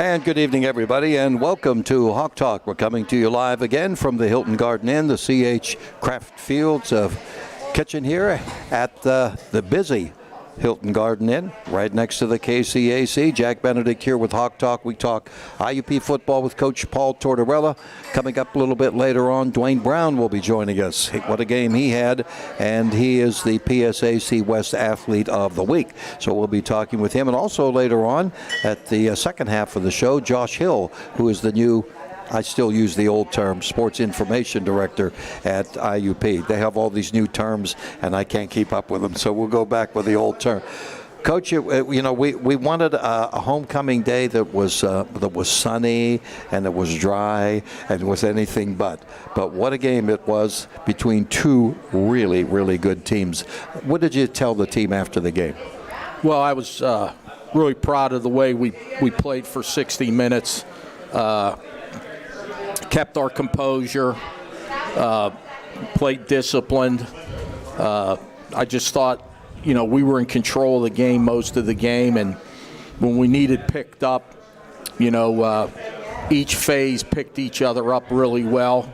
And good evening, everybody, and welcome to Hawk Talk. We're coming to you live again from the Hilton Garden Inn, the C.H. Kraft Fields kitchen here at the busy Hilton Garden Inn, right next to the KCAC. Jack Benedict here with Hawk Talk. We talk IUP football with Coach Paul Tortorella. Coming up a little bit later on, Dwayne Brown will be joining us. What a game he had, and he is the PSAC West Athlete of the Week. So we'll be talking with him. And also later on, at the second half of the show, Josh Hill, who is the new, I still use the old term, Sports Information Director at IUP. They have all these new terms, and I can't keep up with them, so we'll go back with the old term. Coach, we wanted a homecoming day that was sunny and it was dry and was anything but. But what a game it was between two really, really good teams. What did you tell the team after the game? Well, I was really proud of the way we played for 60 minutes. Kept our composure, played disciplined. I just thought, we were in control of the game most of the game, and when we needed picked up, each phase picked each other up really well.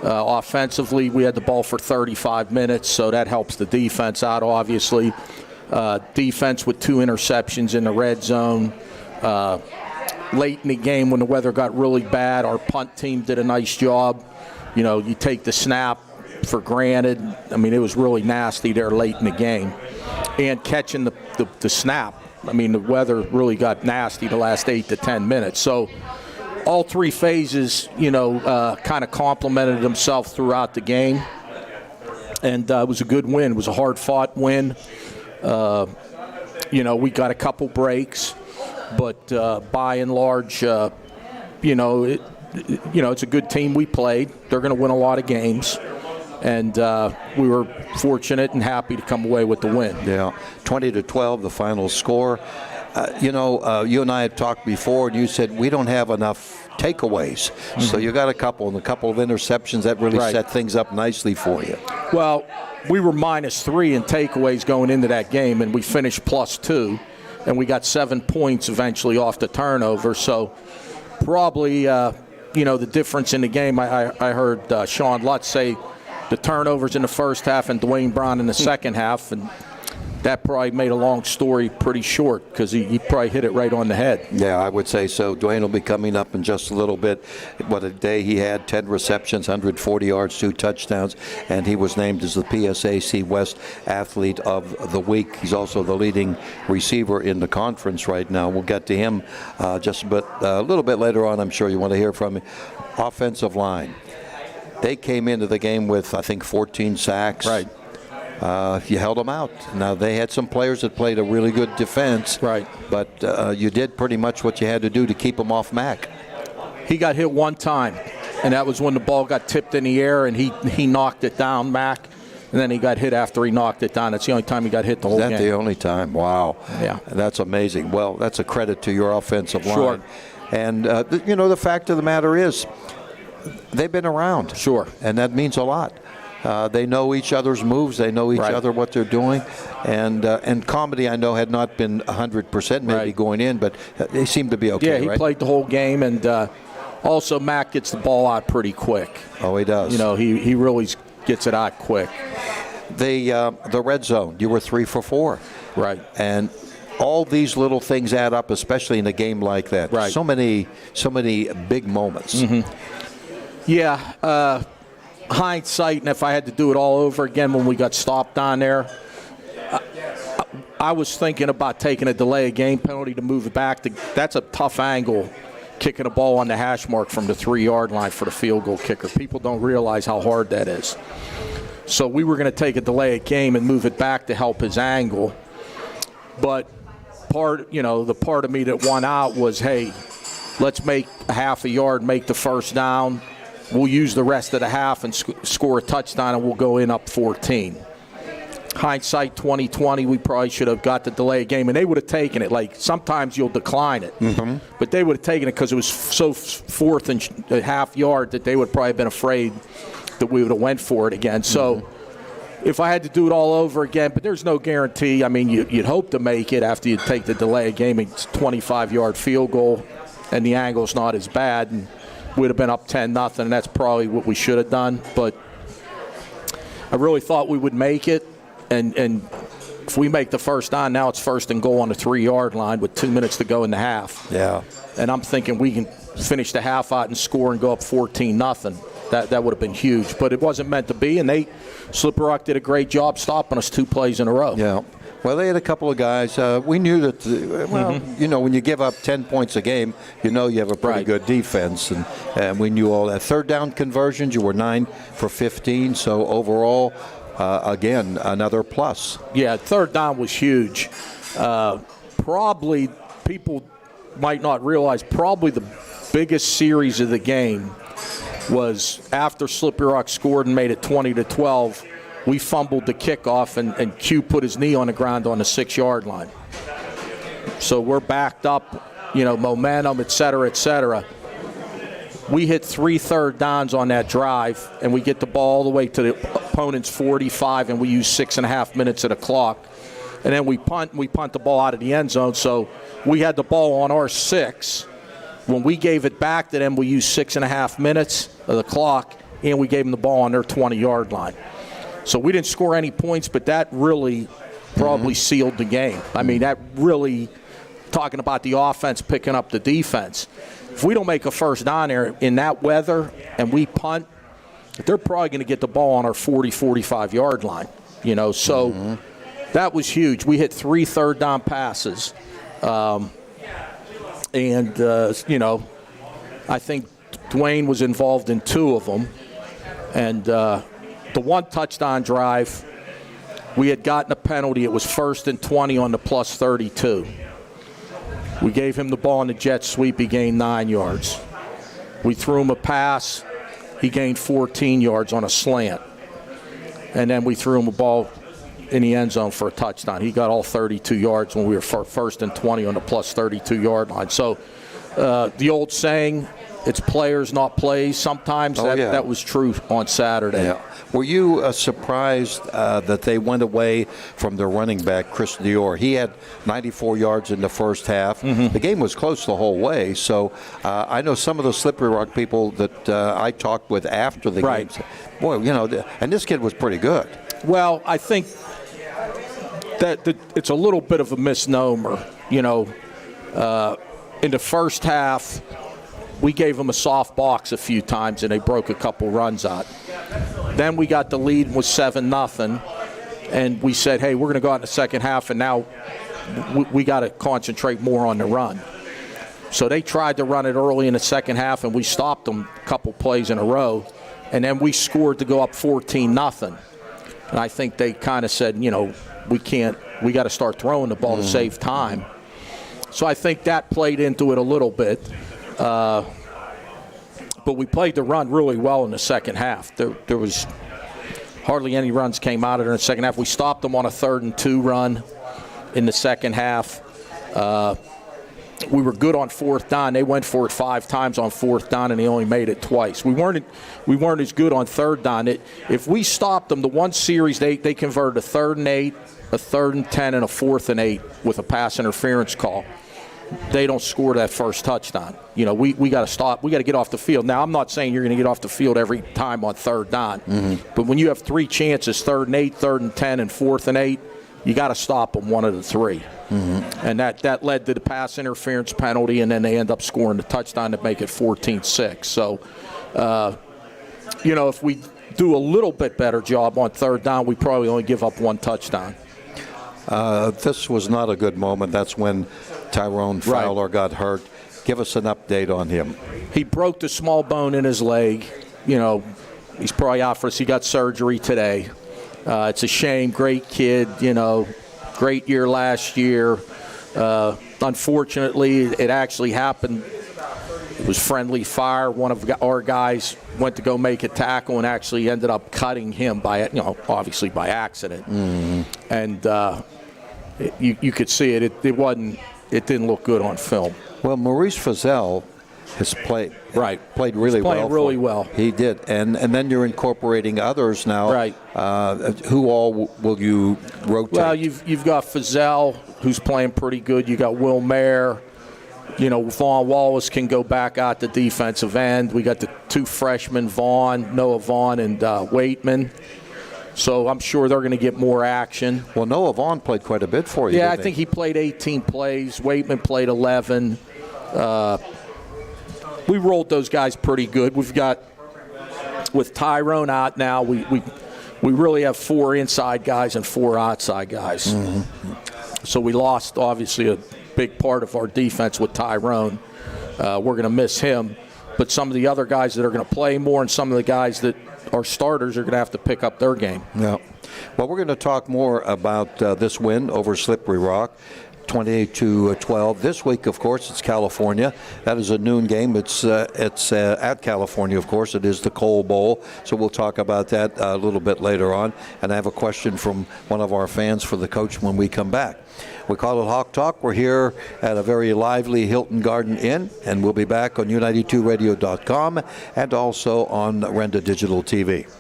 Offensively, we had the ball for 35 minutes, so that helps the defense out, obviously. Defense with 2 interceptions in the red zone. Late in the game when the weather got really bad, our punt team did a nice job. You take the snap for granted. I mean, it was really nasty there late in the game. And catching the snap, the weather really got nasty the last 8 to 10 minutes. So all 3 phases, kind of complemented themselves throughout the game. And it was a good win. It was a hard-fought win. We got a couple breaks. But by and large, it's a good team we played. They're going to win a lot of games. And we were fortunate and happy to come away with the win. Yeah, 20-12, the final score. You and I had talked before, and you said we don't have enough takeaways. Mm-hmm. So you got a couple of interceptions that really set things up nicely for you. Well, we were -3 in takeaways going into that game, and we finished +2. And we got 7 points eventually off the turnover. So probably, the difference in the game, I heard Sean Lutz say the turnovers in the first half and Dwayne Brown in the second half. And that probably made a long story pretty short because he probably hit it right on the head. Yeah, I would say so. Dwayne will be coming up in just a little bit. What a day he had, 10 receptions, 140 yards, 2 touchdowns, and he was named as the PSAC West Athlete of the Week. He's also the leading receiver in the conference right now. We'll get to him just a little bit later on. I'm sure you want to hear from him. Offensive line. They came into the game with, I think, 14 sacks. Right. You held them out. Now, they had some players that played a really good defense. Right. But you did pretty much what you had to do to keep them off Mac. He got hit one time, and that was when the ball got tipped in the air, and he knocked it down, Mac. And then he got hit after he knocked it down. That's the only time he got hit the whole game. Is that the only time? Wow. Yeah. That's amazing. Well, that's a credit to your offensive line. Sure. And, the fact of the matter is they've been around. Sure. And that means a lot. They know each other's moves. They know each other, what they're doing. And Comedy, I know, had not been 100% maybe going in, but they seem to be okay, Yeah, he played the whole game. And also, Mac gets the ball out pretty quick. Oh, he does. He really gets it out quick. The red zone, you were 3 for 4. Right. And all these little things add up, especially in a game like that. Right. So many big moments. Mm-hmm. Yeah. Hindsight, and if I had to do it all over again when we got stopped on there, I was thinking about taking a delay of game penalty to move it back. That's a tough angle, kicking a ball on the hash mark from the 3-yard line for the field goal kicker. People don't realize how hard that is. So we were going to take a delay of game and move it back to help his angle. But the part of me that won out was, hey, let's make a half a yard, make the first down. We'll use the rest of the half and score a touchdown, and we'll go in up 14. Hindsight 2020, we probably should have got the delay game, and they would have taken it. Like, sometimes you'll decline it. Mm-hmm. But they would have taken it because it was so fourth and a half yard that they would probably have been afraid that we would have went for it again. So if I had to do it all over again, but there's no guarantee. I mean, you'd hope to make it after you take the delay game. It's a 25-yard field goal. and the angle's not as bad, and we'd have been up 10-0, and that's probably what we should have done. But I really thought we would make it, and if we make the first down, now it's first and goal on the 3-yard line with 2 minutes to go in the half. Yeah. And I'm thinking we can finish the half out and score and go up 14-0. That would have been huge. But it wasn't meant to be, and Slippery Rock did a great job stopping us 2 plays in a row. Yeah. Well, they had a couple of guys. We knew that, when you give up 10 points a game, you have a pretty good defense. And we knew all that. Third down conversions, you were 9 for 15. So overall, again, another plus. Yeah, third down was huge. Probably people might not realize, probably the biggest series of the game was after Slippery Rock scored and made it 20-12. We fumbled the kickoff, and Q put his knee on the ground on the 6-yard line. So we're backed up, momentum, et cetera, et cetera. We hit 3 third downs on that drive, and we get the ball all the way to the opponent's 45, and we use 6.5 minutes of the clock. And then we punt the ball out of the end zone. So we had the ball on our 6. When we gave it back to them, we used 6.5 minutes of the clock, and we gave them the ball on their 20-yard line. So we didn't score any points, but that really probably sealed the game. I mean, that really, talking about the offense picking up the defense. If we don't make a first down there in that weather and we punt, they're probably going to get the ball on our 40, 45-yard line. So that was huge. We hit 3 third down passes. I think Dwayne was involved in 2 of them. And the 1 touchdown drive, we had gotten a penalty. It was 1st and 20 on the plus 32. We gave him the ball in the jet sweep. He gained 9 yards. We threw him a pass. He gained 14 yards on a slant. And then we threw him a ball in the end zone for a touchdown. He got all 32 yards when we were 1st and 20 on the plus 32-yard line. So the old saying, it's players, not plays. Sometimes that was true on Saturday. Yeah. Were you surprised that they went away from their running back, Chris Dior? He had 94 yards in the first half. The game was close the whole way. So I know some of the Slippery Rock people that I talked with after the game said, boy, and this kid was pretty good. Well, I think that it's a little bit of a misnomer. In the first half, we gave them a soft box a few times, and they broke a couple runs out. Then we got the lead and was 7-0, and we said, hey, we're going to go out in the second half, and now we got to concentrate more on the run. So they tried to run it early in the second half, and we stopped them a couple plays in a row, and then we scored to go up 14-0. And I think they kind of said, we got to start throwing the ball to save time. So I think that played into it a little bit. But we played the run really well in the second half. There was hardly any runs came out of it in the second half. We stopped them on a 3rd and 2 run in the second half. We were good on 4th down. They went for it 5 times on 4th down, and they only made it twice. We weren't as good on 3rd down. If we stopped them, the one series they converted a 3rd and 8, a 3rd and 10, and a 4th and 8 with a pass interference call. They don't score that first touchdown. We got to stop. We got to get off the field. Now, I'm not saying you're going to get off the field every time on 3rd down. But when you have 3 chances, 3rd and 8, 3rd and 10, and 4th and 8, you got to stop them one of the 3. And that led to the pass interference penalty, and then they end up scoring the touchdown to make it 14-6. So, if we do a little bit better job on 3rd down, we probably only give up 1 touchdown. This was not a good moment. That's when Tyrone Fowler got hurt. Give us an update on him. He broke the small bone in his leg. He's probably out for us. He got surgery today. It's a shame. Great kid, great year last year. Unfortunately, it actually happened. It was friendly fire. One of our guys went to go make a tackle and actually ended up cutting him obviously by accident. And you could see it. It didn't look good on film. Well, Maurice Fazell has played really well. Playing really well. He did, and then you're incorporating others now. Right. Who all will you rotate? Well, you've got Fazell, who's playing pretty good. You got Will Mayer. Vaughn Wallace can go back out the defensive end. We got the 2 freshmen, Noah Vaughn, and Waitman. So I'm sure they're going to get more action. Well, Noah Vaughn played quite a bit for you. Yeah, I think he played 18 plays. Waitman played 11. We rolled those guys pretty good. We've got, with Tyrone out now, we really have 4 inside guys and 4 outside guys. Mm-hmm. So we lost, obviously, a big part of our defense with Tyrone. We're going to miss him. But some of the other guys that are going to play more and some of the guys that are starters are going to have to pick up their game. Yeah. Well, we're going to talk more about this win over Slippery Rock. 28-12. This week, of course, it's California. That is a noon game. It's at California, of course. It is the Coal Bowl. So we'll talk about that a little bit later on. And I have a question from one of our fans for the coach when we come back. We call it Hawk Talk. We're here at a very lively Hilton Garden Inn, and we'll be back on U92Radio.com and also on Renda Digital TV.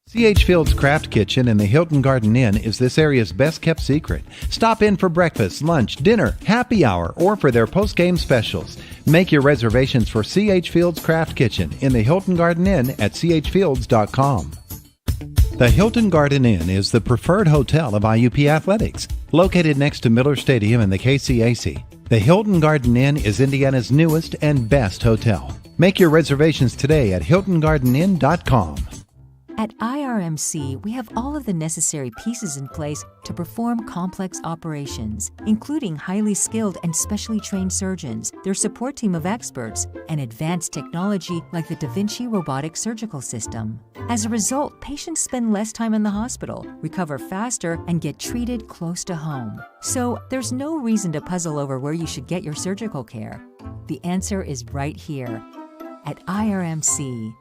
C.H. Field's Craft Kitchen in the Hilton Garden Inn is this area's best-kept secret. Stop in for breakfast, lunch, dinner, happy hour, or for their post-game specials. Make your reservations for C.H. Field's Craft Kitchen in the Hilton Garden Inn at chfields.com. The Hilton Garden Inn is the preferred hotel of IUP Athletics. Located next to Miller Stadium and the KCAC, the Hilton Garden Inn is Indiana's newest and best hotel. Make your reservations today at hiltongardeninn.com. At IRMC, we have all of the necessary pieces in place to perform complex operations, including highly skilled and specially trained surgeons, their support team of experts, and advanced technology like the Da Vinci robotic surgical system. As a result, patients spend less time in the hospital, recover faster, and get treated close to home. So there's no reason to puzzle over where you should get your surgical care. The answer is right here at IRMC.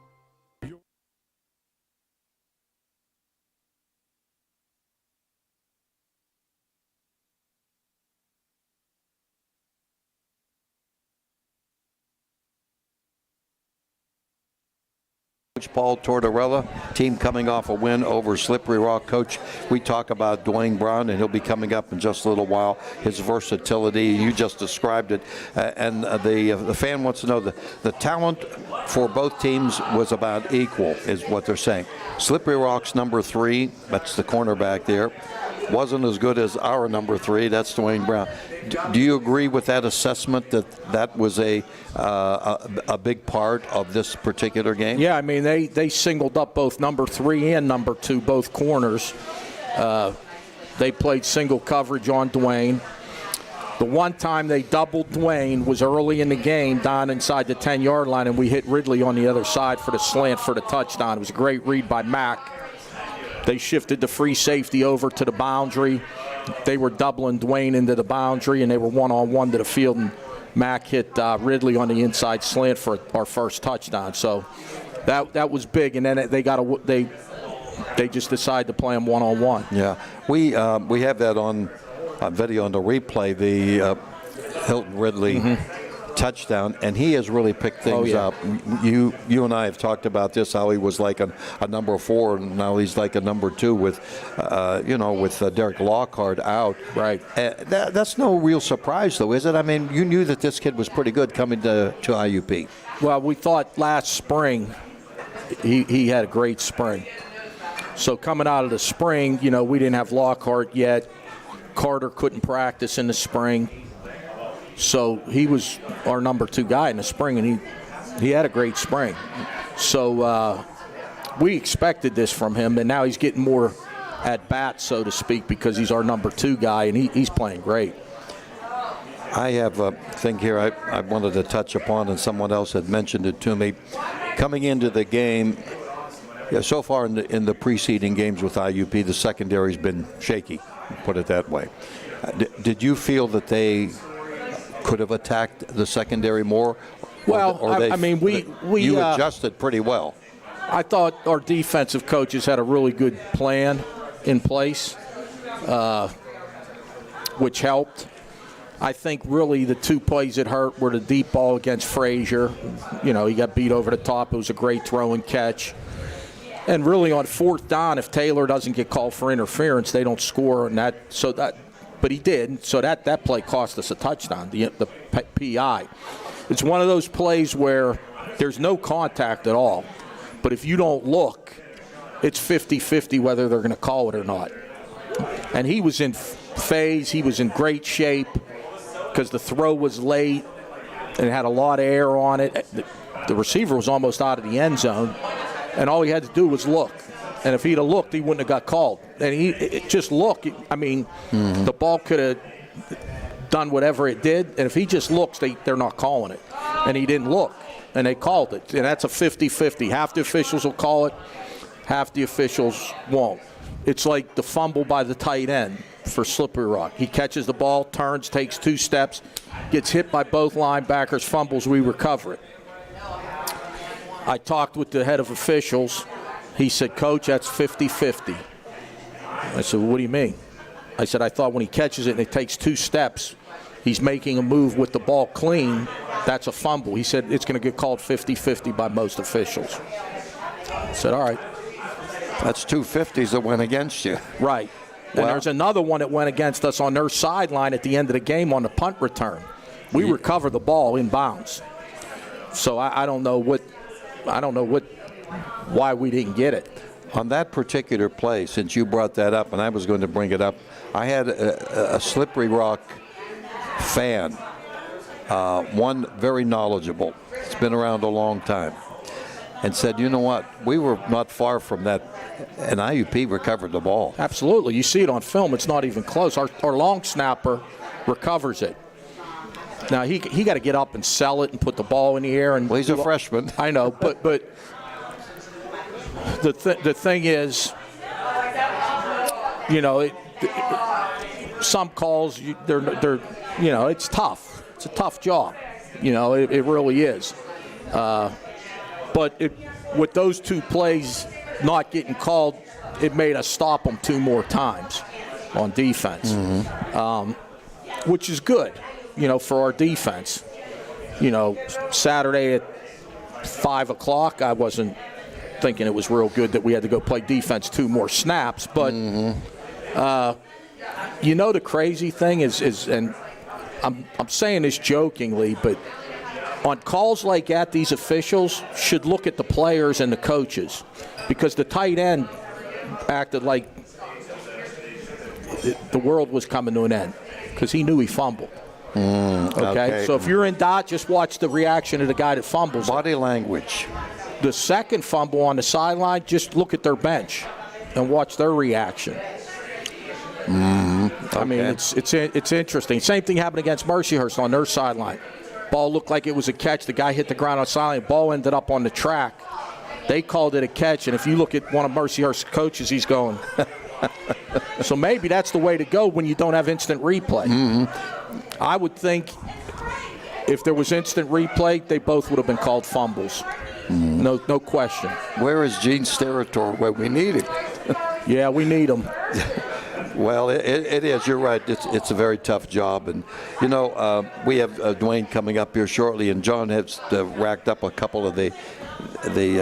Coach Paul Tortorella, team coming off a win over Slippery Rock. Coach, we talk about Dwayne Brown, and he'll be coming up in just a little while. His versatility, you just described it. And the fan wants to know the talent for both teams was about equal, is what they're saying. Slippery Rock's number 3, that's the cornerback there, wasn't as good as our number 3, that's Dwayne Brown. Do you agree with that assessment that was a big part of this particular game? Yeah, I mean, they singled up both number 3 and number 2, both corners. They played single coverage on Dwayne. The one time they doubled Dwayne was early in the game down inside the 10-yard line, and we hit Ridley on the other side for the slant for the touchdown. It was a great read by Mack. They shifted the free safety over to the boundary. They were doubling Dwayne into the boundary, and they were one-on-one to the field, and Mack hit Ridley on the inside slant for our first touchdown. So that was big, and then they just decided to play him one-on-one. Yeah, we have that on video on the replay, the Hilton Ridley touchdown, and he has really picked things up. You and I have talked about this, how he was like a number 4, and now he's like a number 2 with Derek Lockhart out. Right. That's no real surprise, though, is it? I mean, you knew that this kid was pretty good coming to IUP. Well, we thought last spring he had a great spring. So coming out of the spring, we didn't have Lockhart yet. Carter couldn't practice in the spring. So he was our number 2 guy in the spring, and he had a great spring. So we expected this from him, and now he's getting more at bat, so to speak, because he's our number 2 guy, and he's playing great. I have a thing here I wanted to touch upon, and someone else had mentioned it to me. Coming into the game, so far in the preceding games with IUP, the secondary's been shaky, put it that way. Did you feel that they could have attacked the secondary more? Well, you adjusted pretty well. I thought our defensive coaches had a really good plan in place, which helped. I think really the 2 plays that hurt were the deep ball against Frazier. He got beat over the top. It was a great throw and catch. And really on fourth down, if Taylor doesn't get called for interference, they don't score. But he did, so that play cost us a touchdown, the PI. It's one of those plays where there's no contact at all. But if you don't look, it's 50-50 whether they're going to call it or not. And he was in phase. He was in great shape because the throw was late and it had a lot of air on it. The receiver was almost out of the end zone, and all he had to do was look. And if he'd have looked, he wouldn't have got called. And it just looked. I mean, the ball could have done whatever it did. And if he just looks, they're not calling it. And he didn't look, and they called it. And that's a 50-50. Half the officials will call it, half the officials won't. It's like the fumble by the tight end for Slippery Rock. He catches the ball, turns, takes 2 steps, gets hit by both linebackers, fumbles, we recover it. I talked with the head of officials. He said, Coach, that's 50-50. I said, well, what do you mean? I said, I thought when he catches it and it takes 2 steps, he's making a move with the ball clean, that's a fumble. He said, it's going to get called 50-50 by most officials. I said, all right. That's 2 50s that went against you. Right. And there's another one that went against us on their sideline at the end of the game on the punt return. We recovered the ball in bounds. So I don't know why we didn't get it. On that particular play, since you brought that up, and I was going to bring it up, I had a Slippery Rock fan, one very knowledgeable. It's been around a long time, and said, you know what, we were not far from that, and IUP recovered the ball. Absolutely. You see it on film. It's not even close. Our long snapper recovers it. Now, he got to get up and sell it and put the ball in the air. And well, he's a freshman. I know, but the thing is, you know, some calls, they're you know, it's tough. It's a tough job. You know, it really is. But with those 2 plays not getting called, it made us stop them 2 more times on defense, which is good, you know, for our defense. You know, Saturday at 5 o'clock, I wasn't thinking it was real good that we had to go play defense 2 more snaps. But, you know, the crazy thing is and I'm saying this jokingly, but on calls like that, these officials should look at the players and the coaches, because the tight end acted like the world was coming to an end because he knew he fumbled. Okay? So if you're in dot, just watch the reaction of the guy that fumbles. Body language. The second fumble on the sideline, just look at their bench and watch their reaction. I mean, it's interesting. Same thing happened against Mercyhurst on their sideline. Ball looked like it was a catch. The guy hit the ground on the sideline. Ball ended up on the track. They called it a catch, and if you look at one of Mercyhurst's coaches, he's going. So maybe that's the way to go when you don't have instant replay. I would think if there was instant replay, they both would have been called fumbles. No question. Where is Gene Steratore when we need him? Yeah, we need him. Well, it is. You're right. It's a very tough job. And, you know, we have Dwayne coming up here shortly, and John has racked up a couple of the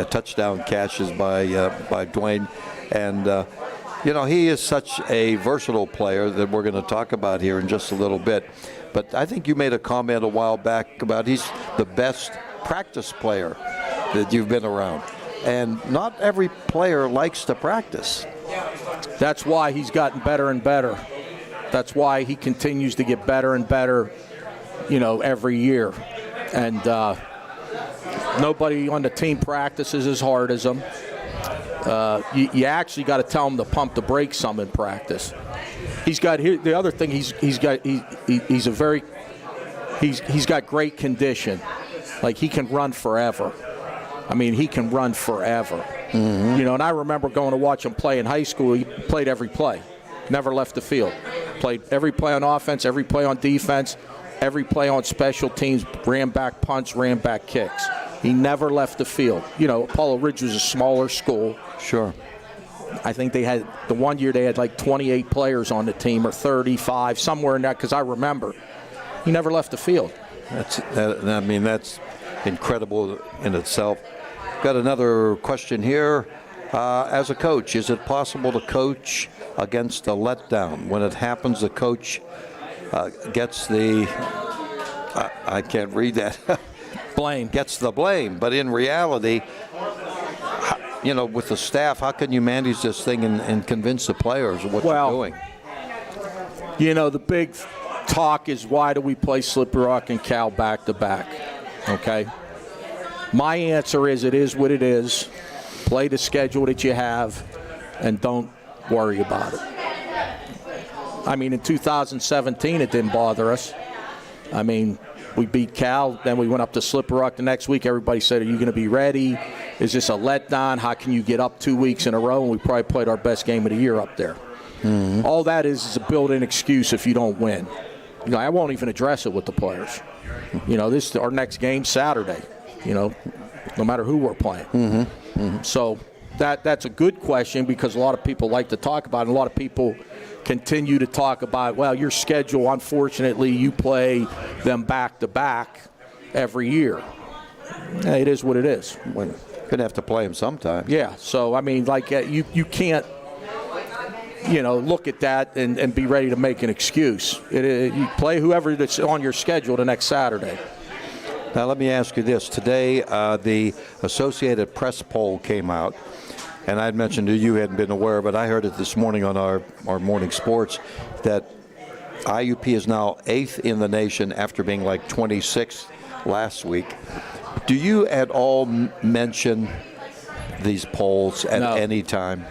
touchdown catches by Dwayne. And, you know, he is such a versatile player that we're going to talk about here in just a little bit. But I think you made a comment a while back about he's the best practice player that you've been around. And not every player likes to practice. That's why he's gotten better and better. That's why he continues to get better and better, you know, every year. And nobody on the team practices as hard as him. You actually got to tell him to pump the brakes some in practice. He's got the other thing. He's got great condition. Like, he can run forever. I mean, he can run forever. You know, and I remember going to watch him play in high school. He played every play, never left the field. Played every play on offense, every play on defense, every play on special teams, ran back punts, ran back kicks. He never left the field. You know, Apollo Ridge was a smaller school. Sure. I think they had, the one year they had like 28 players on the team, or 35, somewhere in that, because I remember. He never left the field. That's incredible in itself. Got another question here. As a coach, is it possible to coach against a letdown? When it happens, the coach gets the, I can't read that, blame. Gets the blame. But in reality, with the staff, how can you manage this thing and convince the players of what you're doing? The big talk is, why do we play Slippery Rock and Cal back-to-back? Okay? My answer is, it is what it is. Play the schedule that you have and don't worry about it. I mean, in 2017, it didn't bother us. I mean, we beat Cal, then we went up to Slippery Rock the next week. Everybody said, are you going to be ready? Is this a letdown? How can you get up 2 weeks in a row? And we probably played our best game of the year up there. Mm-hmm. All that is a built-in excuse if you don't win. I won't even address it with the players. This is our next game Saturday, no matter who we're playing. Mm-hmm. Mm-hmm. So that's a good question, because a lot of people like to talk about it. And a lot of people continue to talk about, well, your schedule, unfortunately, you play them back-to-back every year. It is what it is. We're going to have to play them sometime. Yeah, so, I mean, you can't, look at that and be ready to make an excuse. You play whoever that's on your schedule the next Saturday. Now, let me ask you this. Today, the Associated Press poll came out, and I'd mentioned to you hadn't been aware, but I heard it this morning on our morning sports, that IUP is now 8th in the nation after being like 26th last week. Do you at all mention these polls at any time?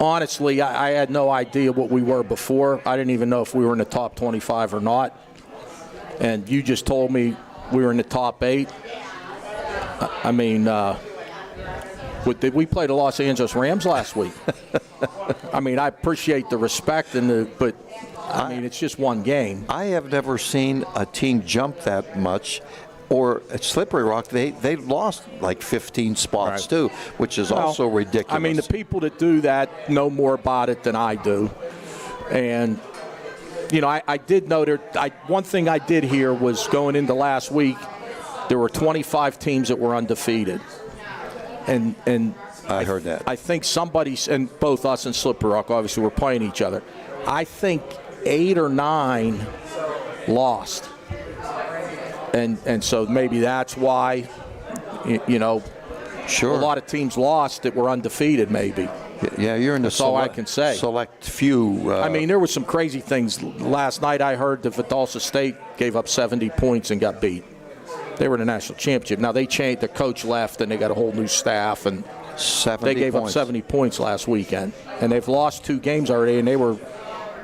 Honestly, I had no idea what we were before. I didn't even know if we were in the top 25 or not. And you just told me we were in the top 8. I mean, we played the Los Angeles Rams last week. I mean, I appreciate the respect, but I mean, it's just one game. I have never seen a team jump that much. Or at Slippery Rock, they lost like 15 spots too, which is also ridiculous. I mean, the people that do that know more about it than I do. And, I did know one thing I did hear was, going into last week, there were 25 teams that were undefeated. And I heard that. I think and both us and Slippery Rock, obviously, were playing each other. I think 8 or 9 lost. And so maybe that's why, sure, a lot of teams lost that were undefeated, maybe. Yeah, you're in the all I can say. Select few. I mean, there were some crazy things. Last night I heard that Valdosta State gave up 70 points and got beat. They were in the national championship. Now, they changed. The coach left, and they got a whole new staff, and they gave up 70 points last weekend. And they've lost 2 games already, and they were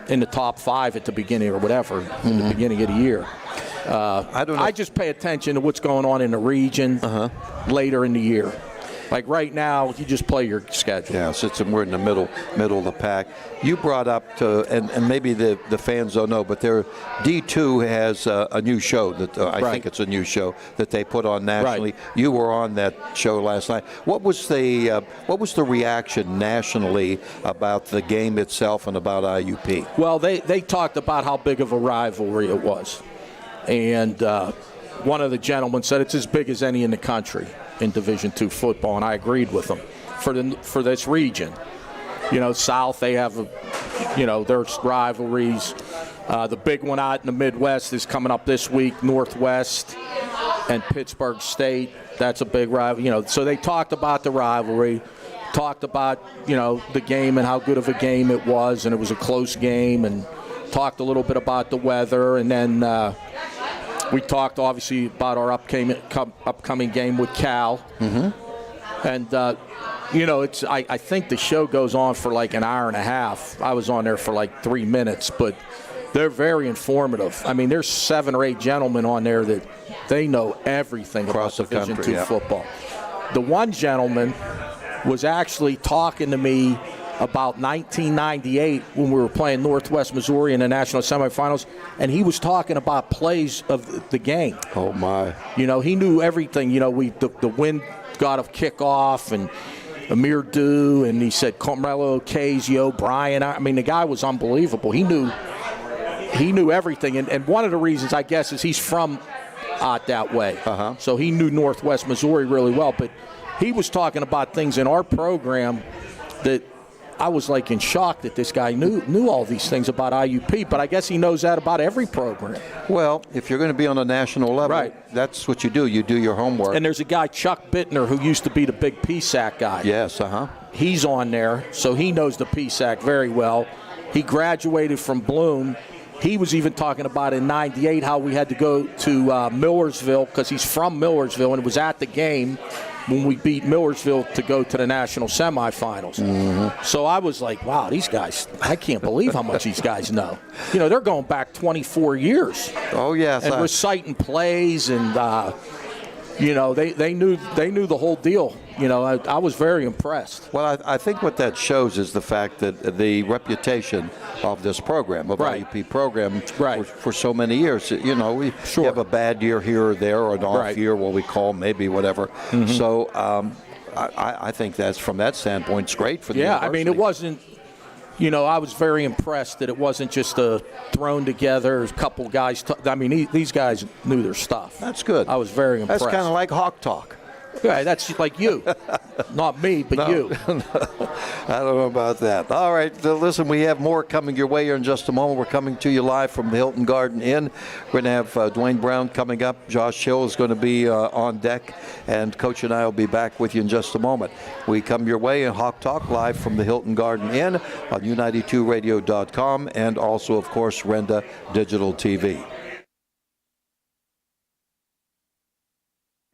in the top 5 at the beginning or whatever, in the beginning of the year. I just pay attention to what's going on in the region later in the year. Like right now, you just play your schedule. Yeah, since we're in the middle of the pack. You brought up, and maybe the fans don't know, but D2 has a new show that I think it's a new show that they put on nationally. Right. You were on that show last night. What was the reaction nationally about the game itself and about IUP? Well, they talked about how big of a rivalry it was. And one of the gentlemen said it's as big as any in the country in Division II football, and I agreed with him for this region. South, they have, there's rivalries. The big one out in the Midwest is coming up this week, Northwest and Pittsburgh State. That's a big rival. So they talked about the rivalry, talked about, the game and how good of a game it was, and it was a close game, and talked a little bit about the weather, and then we talked, obviously, about our upcoming game with Cal. Mm-hmm. And, I think the show goes on for like an hour and a half. I was on there for like 3 minutes, but they're very informative. I mean, there's 7 or 8 gentlemen on there that they know everything across about Division country, II football. The one gentleman was actually talking to me about 1998 when we were playing Northwest Missouri in the national semifinals, and he was talking about plays of the game. Oh, my. He knew everything. The wind got a kickoff, and Amir Dew, and he said Carmelo Casio, Brian. I mean, the guy was unbelievable. He knew everything, and one of the reasons, I guess, is he's from out that way. So he knew Northwest Missouri really well, but he was talking about things in our program that I was like in shock that this guy knew all these things about IUP, but I guess he knows that about every program. Well, if you're going to be on a national level, right, that's what you do. You do your homework. And there's a guy, Chuck Bittner, who used to be the big PSAC guy. Yes, He's on there, so he knows the PSAC very well. He graduated from Bloom. He was even talking about in '98 how we had to go to Millersville because he's from Millersville, and it was at the game when we beat Millersville to go to the national semifinals. Mm-hmm. So I was like, wow, these guys, I can't believe how much these guys know. You know, they're going back 24 years. Oh, yes. And reciting plays and, you know, they knew the whole deal. You know, I was very impressed. Well, I think what that shows is the fact that the reputation of this program, of right, IUP program, right, for so many years. You know, we have a bad year here or there, or an off right, year, what we call maybe whatever. Mm-hmm. So I think that's, from that standpoint, it's great for the university. I mean, it wasn't, you know, I was very impressed that it wasn't just a thrown together couple guys. I mean, these guys knew their stuff. That's good. I was very impressed. That's kind of like Hawk Talk. Yeah, that's like you. Not me, but you. I don't know about that. All right, listen, we have more coming your way here in just a moment. We're coming to you live from the Hilton Garden Inn. We're going to have Dwayne Brown coming up. Josh Hill is going to be on deck, and Coach and I will be back with you in just a moment. We come your way in Hawk Talk live from the Hilton Garden Inn on U92Radio.com and also, of course, Renda Digital TV.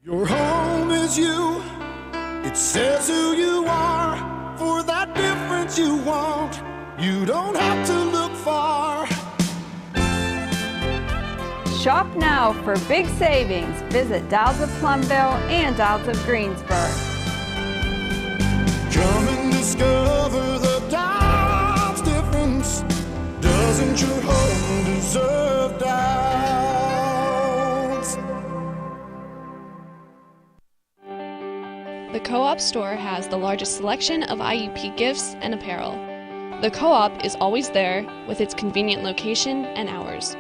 Your home is you. It says who you are. For that difference you want, you don't have to look far. Shop now for big savings. Visit Dow's of Plumville and Dow's of Greensburg. Come and discover the Dow's difference. Doesn't your home deserve Dow's? The Co-op store has the largest selection of IUP gifts and apparel. The Co-op is always there with its convenient location and hours.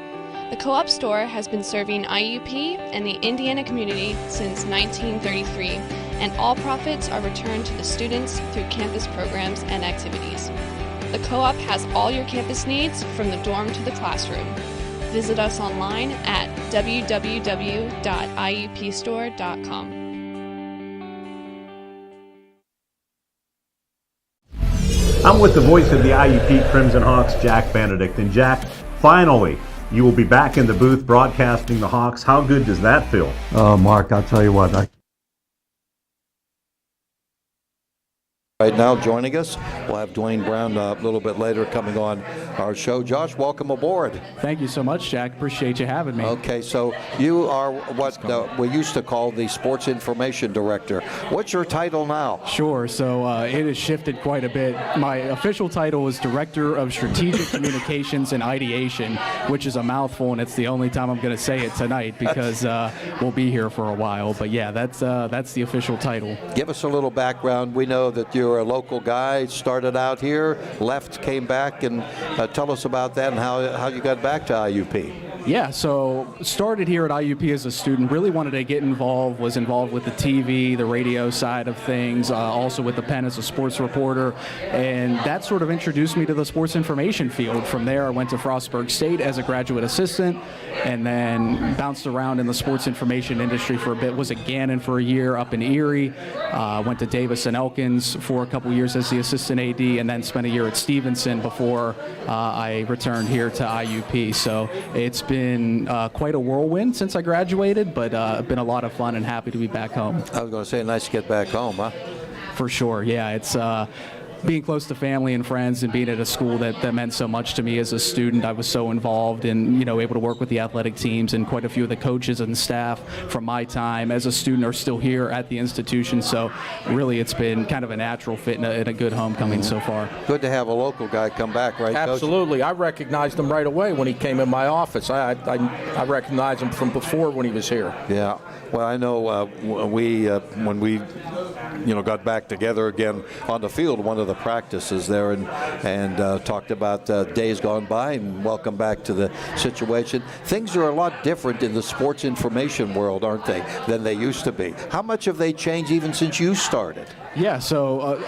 The Co-op store has been serving IUP and the Indiana community since 1933, and all profits are returned to the students through campus programs and activities. The Co-op has all your campus needs from the dorm to the classroom. Visit us online at www.iupstore.com. I'm with the voice of the IUP Crimson Hawks, Jack Benedict. And Jack, finally, you will be back in the booth broadcasting the Hawks. How good does that feel? Oh, Mark, I'll tell you what. Right now, joining us, we'll have Dwayne Brown a little bit later coming on our show. Josh, welcome aboard. Thank you so much, Jack. Appreciate you having me. Okay, so you are what we used to call the Sports Information Director. What's your title now? Sure. So it has shifted quite a bit. My official title is Director of Strategic Communications and Ideation, which is a mouthful, and it's the only time I'm going to say it tonight because we'll be here for a while. But yeah, that's the official title. Give us a little background. We know that you're a local guy, started out here, left, came back, and tell us about that and how you got back to IUP. Yeah, so started here at IUP as a student, really wanted to get involved, was involved with the TV, the radio side of things, also with the pen as a sports reporter, and that sort of introduced me to the sports information field. From there, I went to Frostburg State as a graduate assistant, and then bounced around in the sports information industry for a bit, was at Gannon for a year up in Erie, went to Davis and Elkins for a couple years as the assistant AD, and then spent a year at Stevenson before I returned here to IUP. So it's been quite a whirlwind since I graduated, but been a lot of fun and happy to be back home. I was going to say, nice to get back home, huh? For sure, yeah. It's being close to family and friends and being at a school that meant so much to me as a student. I was so involved and, able to work with the athletic teams, and quite a few of the coaches and staff from my time as a student are still here at the institution. So really it's been kind of a natural fit and a good homecoming so far. Good to have a local guy come back, right, Absolutely. Coach? I recognized him right away when he came in my office. I recognized him from before when he was here. Yeah. Well, I know when we got back together again on the field, one of the the practices there and talked about days gone by, and welcome back to the situation. Things are a lot different in the sports information world, aren't they, than they used to be? How much have they changed even since you started? Yeah, so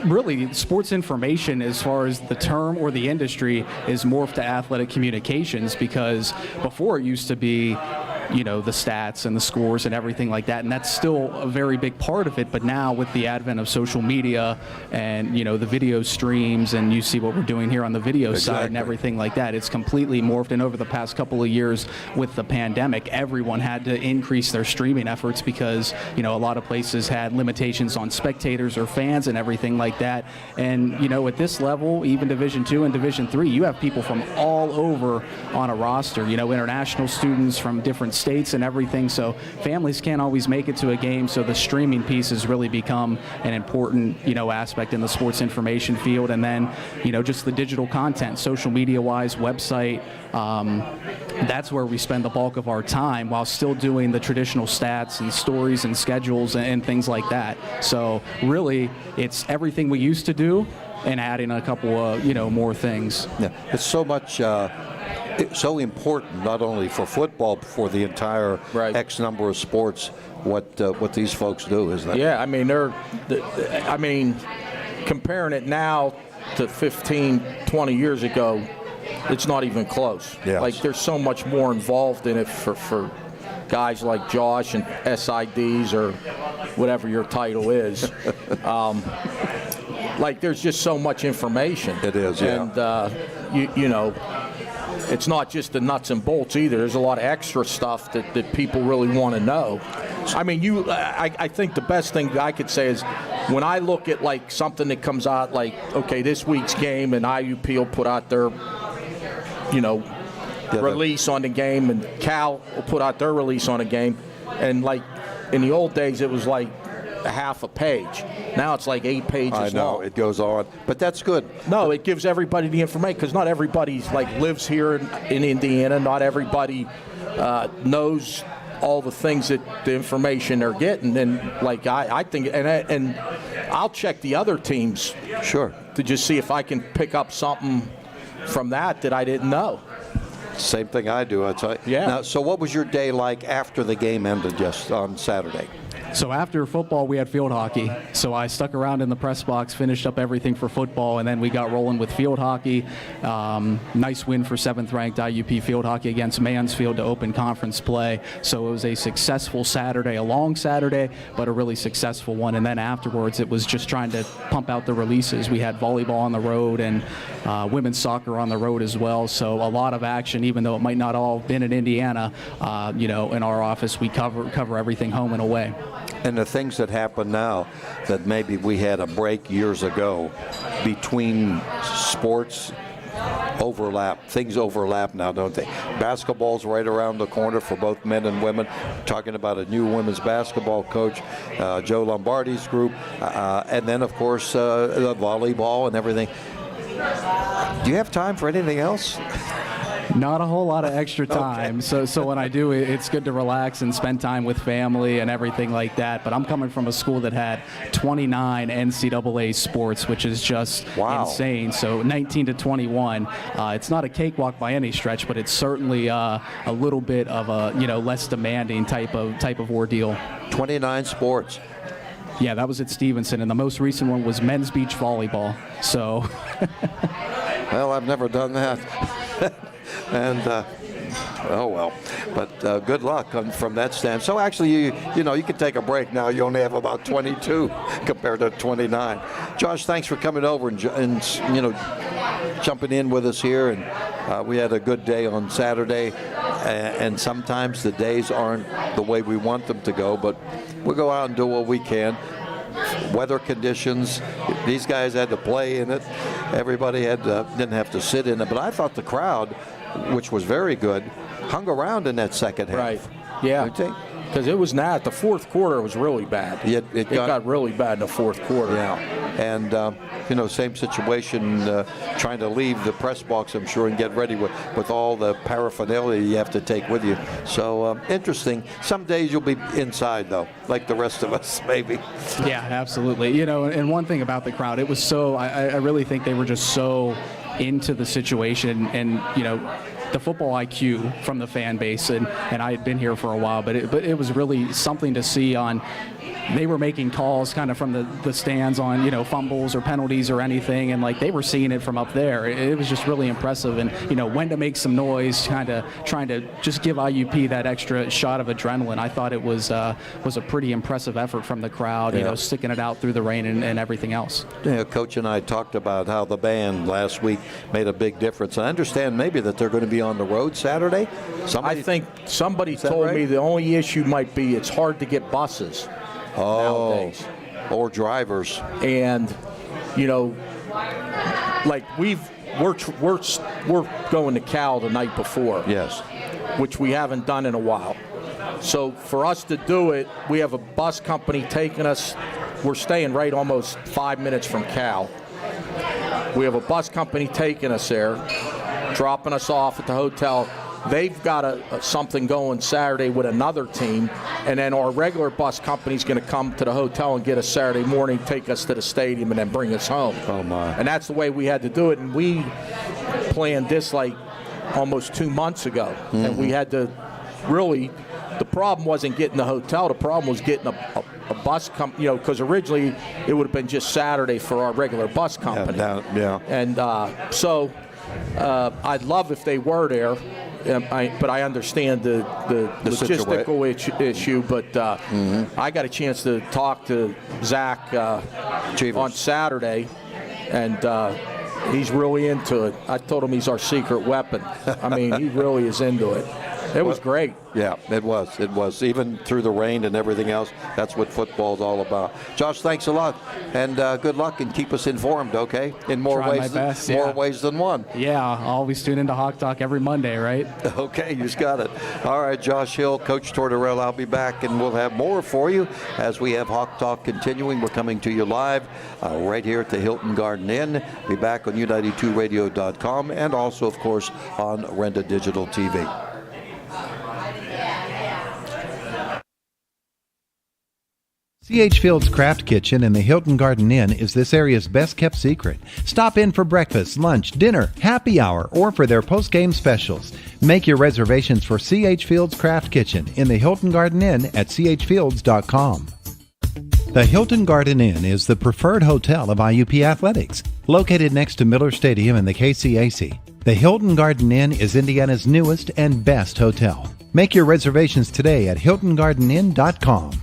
really, sports information, as far as the term or the industry, is morphed to athletic communications, because before it used to be, the stats and the scores and everything like that, and that's still a very big part of it. But now with the advent of social media and, the video streams, and you see what we're doing here on the video side and everything like that, it's completely morphed. And over the past couple of years with the pandemic, everyone had to increase their streaming efforts because, a lot of places had limitations on spectators or fans and everything like that. And, at this level, even Division II and Division III, you have people from all over on a roster, international students from different states and everything, so families can't always make it to a game, so the streaming piece has really become an important aspect in the sports information field. And then just the digital content, social media wise, website, that's where we spend the bulk of our time while still doing the traditional stats and stories and schedules and things like that. So really it's everything we used to do and adding a couple of more things. Yeah, it's so much it's so important, not only for football, but for the entire X number of sports, what these folks do, isn't it? Yeah, I mean, comparing it now to 15, 20 years ago, it's not even close. Yes. Like, there's so much more involved in it for guys like Josh and SIDs or whatever your title is. Like, there's just so much information. It is, yeah. And, it's not just the nuts and bolts either. There's a lot of extra stuff that people really want to know. I mean, I think the best thing I could say is when I look at, like, something that comes out, like, okay, this week's game, and IUP will put out their, release on the game, and Cal will put out their release on a game. And, like, in the old days, it was like a half a page. Now it's like 8 pages long. I know, it goes on, but that's good. No, it gives everybody the information, because not everybody lives here in Indiana. Not everybody knows all the things that the information they're getting. And I think, and I'll check the other teams, sure, to just see if I can pick up something from that I didn't know. Same thing I do. Yeah. Now, so what was your day like after the game ended just on Saturday? So after football, we had field hockey. So I stuck around in the press box, finished up everything for football, and then we got rolling with field hockey. Nice win for 7th-ranked IUP field hockey against Mansfield to open conference play. So it was a successful Saturday, a long Saturday, but a really successful one. And then afterwards, it was just trying to pump out the releases. We had volleyball on the road and women's soccer on the road as well. So a lot of action, even though it might not all have been in Indiana. In our office, we cover everything home and away. And the things that happen now that maybe we had a break years ago between sports things overlap now, don't they? Basketball's right around the corner for both men and women. Talking about a new women's basketball coach, Joe Lombardi's group, and then, of course, the volleyball and everything. Do you have time for anything else? Not a whole lot of extra time. Okay. So when I do, it's good to relax and spend time with family and everything like that. But I'm coming from a school that had 29 NCAA sports, which is just insane. So 19 to 21. It's not a cakewalk by any stretch, but it's certainly a little bit of a less demanding type of ordeal. 29 sports. Yeah, that was at Stevenson, and the most recent one was men's beach volleyball. So. Well, I've never done that. And oh well, but good luck from that stand. So actually, you can take a break now. You only have about 22 compared to 29. Josh, thanks for coming over and jumping in with us here. And we had a good day on Saturday. And sometimes the days aren't the way we want them to go, but we'll go out and do what we can. Weather conditions, these guys had to play in it. Everybody didn't have to sit in it. But I thought the crowd, which was very good, hung around in that second half. Right. Yeah. Because it was the fourth quarter was really bad. It got really bad in the fourth quarter. Yeah, and same situation, trying to leave the press box, I'm sure, and get ready with all the paraphernalia you have to take with you. So interesting. Some days you'll be inside, though, like the rest of us, maybe. Yeah, absolutely. And one thing about the crowd, it was so, I really think they were just so into the situation, and the football IQ from the fan base, and I had been here for a while, but it was really something to see. They were making calls kind of from the stands on fumbles or penalties or anything, and like they were seeing it from up there. It was just really impressive, and when to make some noise, kind of trying to just give IUP that extra shot of adrenaline. I thought it was a pretty impressive effort from the crowd, sticking it out through the rain and everything else. Coach and I talked about how the band last week made a big difference. I understand maybe that they're going to be on the road Saturday. I think somebody told me the only issue might be it's hard to get buses nowadays, or drivers. And like we're going to Cal the night before. Yes. Which we haven't done in a while. So for us to do it, we have a bus company taking us. We're staying right almost 5 minutes from Cal. We have a bus company taking us there, dropping us off at the hotel. They've got something going Saturday with another team, and then our regular bus company's going to come to the hotel and get us Saturday morning, take us to the stadium, and then bring us home. Oh, my. And that's the way we had to do it, and we planned this like almost 2 months ago. Mm-hmm. And we had to really, the problem wasn't getting the hotel, the problem was getting a bus company, because originally it would have been just Saturday for our regular bus company. Yeah. And so I'd love if they were there. But I understand the logistical issue. But I got a chance to talk to Zach on Saturday, and he's really into it. I told him he's our secret weapon. I mean, he really is into it. It was great. Yeah, it was. It was. Even through the rain and everything else, that's what football's all about. Josh, thanks a lot, and good luck, and keep us informed, okay? In more ways than one. Yeah, I'll always tune into Hawk Talk every Monday, right? Okay, you got it. All right, Josh Hill, Coach Tortorella, I'll be back, and we'll have more for you as we have Hawk Talk continuing. We're coming to you live right here at the Hilton Garden Inn. Be back on U92Radio.com, and also, of course, on Renda Digital TV. C.H. Field's Craft Kitchen in the Hilton Garden Inn is this area's best-kept secret. Stop in for breakfast, lunch, dinner, happy hour, or for their post-game specials. Make your reservations for C.H. Field's Craft Kitchen in the Hilton Garden Inn at chfields.com. The Hilton Garden Inn is the preferred hotel of IUP Athletics. Located next to Miller Stadium and the KCAC, the Hilton Garden Inn is Indiana's newest and best hotel. Make your reservations today at hiltongardeninn.com.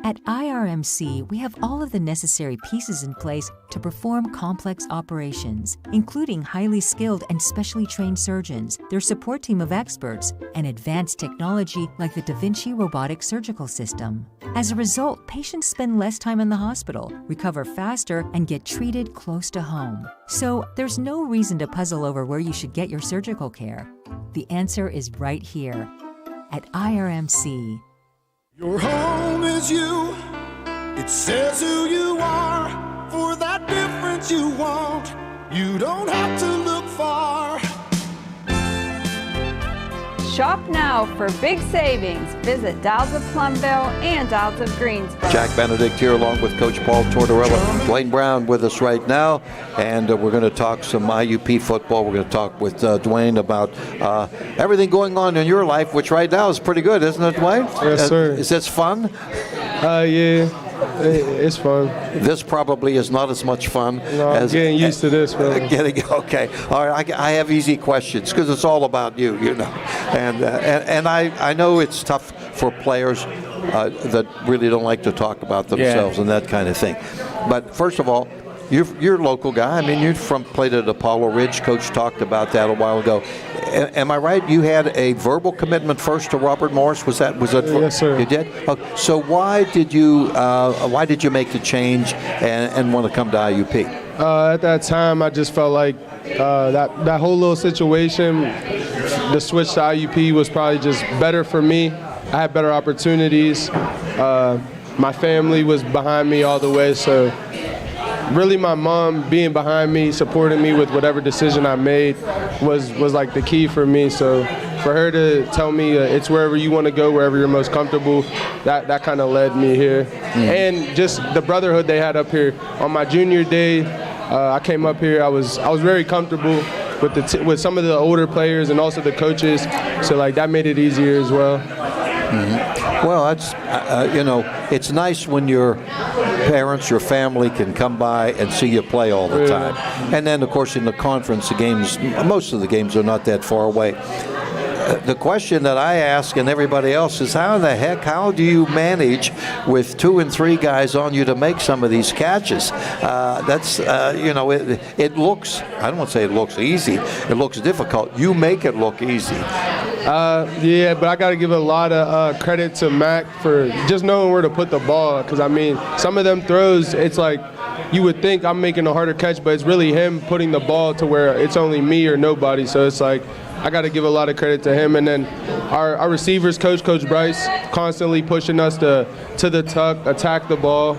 At IRMC, we have all of the necessary pieces in place to perform complex operations, including highly skilled and specially trained surgeons, their support team of experts, and advanced technology like the Da Vinci robotic surgical system. As a result, patients spend less time in the hospital, recover faster, and get treated close to home. So there's no reason to puzzle over where you should get your surgical care. The answer is right here at IRMC. Your home is you. It says who you are. For that difference you want, you don't have to look far. Shop now for big savings. Visit Dalles of Plumville and Dalles of Greensboro. Jack Benedict here along with Coach Paul Tortorella. Dwayne Brown with us right now, and we're going to talk some IUP football. We're going to talk with Dwayne about everything going on in your life, which right now is pretty good, isn't it, Dwayne? Yes, sir. Is this fun? Yeah. It's fun. This probably is not as much fun. No, I'm getting used to this, bro. Okay. All right. I have easy questions because it's all about you, And I know it's tough for players that really don't like to talk about themselves and that kind of thing. But first of all, you're a local guy. I mean, you're played at Apollo Ridge. Coach talked about that a while ago. Am I right? You had a verbal commitment first to Robert Morris. Was that? Yes, sir. You did. Okay. So why did you make the change and want to come to IUP? At that time, I just felt like that whole little situation, the switch to IUP was probably just better for me. I had better opportunities. My family was behind me all the way, so really my mom being behind me, supporting me with whatever decision I made was like the key for me. So for her to tell me it's wherever you want to go, wherever you're most comfortable, that kind of led me here. And just the brotherhood they had up here. On my junior day, I came up here, I was very comfortable with some of the older players and also the coaches, so like that made it easier as well. Well, that's, it's nice when your parents, your family can come by and see you play all the time. And then, of course, in the conference, the games, most of the games are not that far away. The question that I ask and everybody else is, how do you manage with 2 and 3 guys on you to make some of these catches? It looks, I don't want to say it looks easy, it looks difficult. You make it look easy. Yeah, but I got to give a lot of credit to Mac for just knowing where to put the ball. Because, I mean, some of them throws, it's like you would think I'm making a harder catch, but it's really him putting the ball to where it's only me or nobody. So it's like I got to give a lot of credit to him. And then our receivers coach, Coach Bryce, constantly pushing us to the tuck, attack the ball.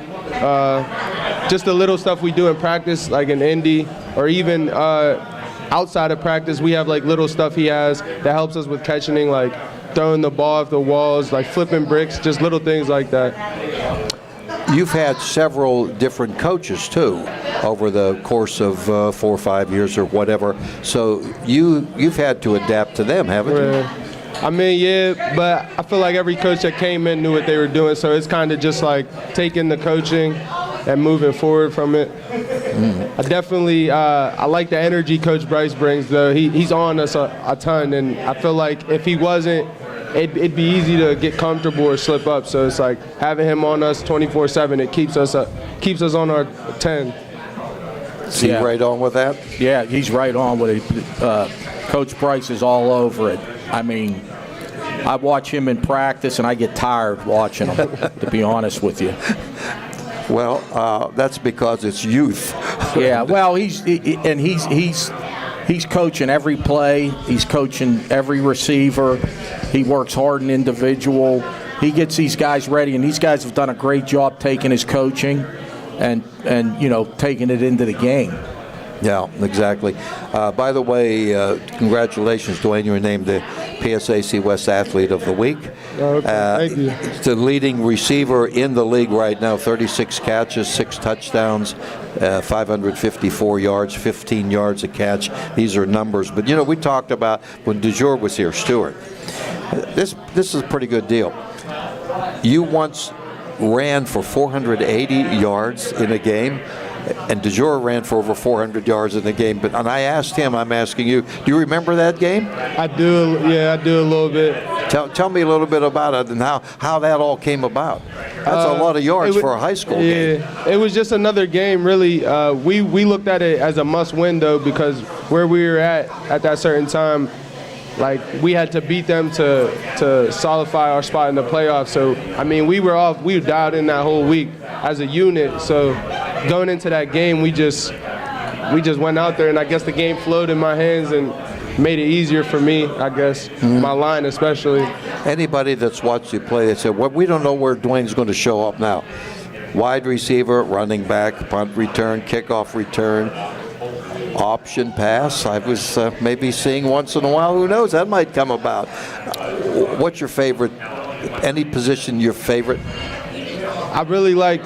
Just the little stuff we do in practice, like in Indy, or even outside of practice, we have like little stuff he has that helps us with catching, like throwing the ball off the walls, like flipping bricks, just little things like that. You've had several different coaches too over the course of 4 or 5 years or whatever, so you've had to adapt to them, haven't you? I mean, yeah, but I feel like every coach that came in knew what they were doing, so it's kind of just like taking the coaching and moving forward from it. I definitely, I like the energy Coach Bryce brings, though. He's on us a ton, and I feel like if he wasn't, it'd be easy to get comfortable or slip up. So it's like having him on us 24/7, it keeps us on our 10. Is he right on with that? Yeah, he's right on with it. Coach Bryce is all over it. I mean, I watch him in practice, and I get tired watching him, to be honest with you. Well, that's because it's youth. Yeah, well, he's coaching every play. He's coaching every receiver. He works hard in individual. He gets these guys ready, and these guys have done a great job taking his coaching and taking it into the game. Yeah, exactly. By the way, congratulations, Dwayne. You were named the PSAC West Athlete of the Week. Thank you. It's the leading receiver in the league right now, 36 catches, 6 touchdowns, 554 yards, 15 yards a catch. These are numbers. But, we talked about when DeJour was here, Stewart. This is a pretty good deal. You once ran for 480 yards in a game. And DeJour ran for over 400 yards in the game. And I asked him, I'm asking you, do you remember that game? I do, yeah, I do a little bit. Tell me a little bit about it and how that all came about. That's a lot of yards for a high school game. Yeah, it was just another game, really. We looked at it as a must-win, though, because where we were at that certain time, like, we had to beat them to solidify our spot in the playoffs. So, I mean, we were dialed in that whole week as a unit. So, going into that game, we just went out there, and I guess the game flowed in my hands and made it easier for me, I guess, my line especially. Anybody that's watched you play, they said, well, we don't know where Dwayne's going to show up now. Wide receiver, running back, punt return, kickoff return, option pass. I was maybe seeing once in a while. Who knows? That might come about. What's your favorite? Any position your favorite? I really like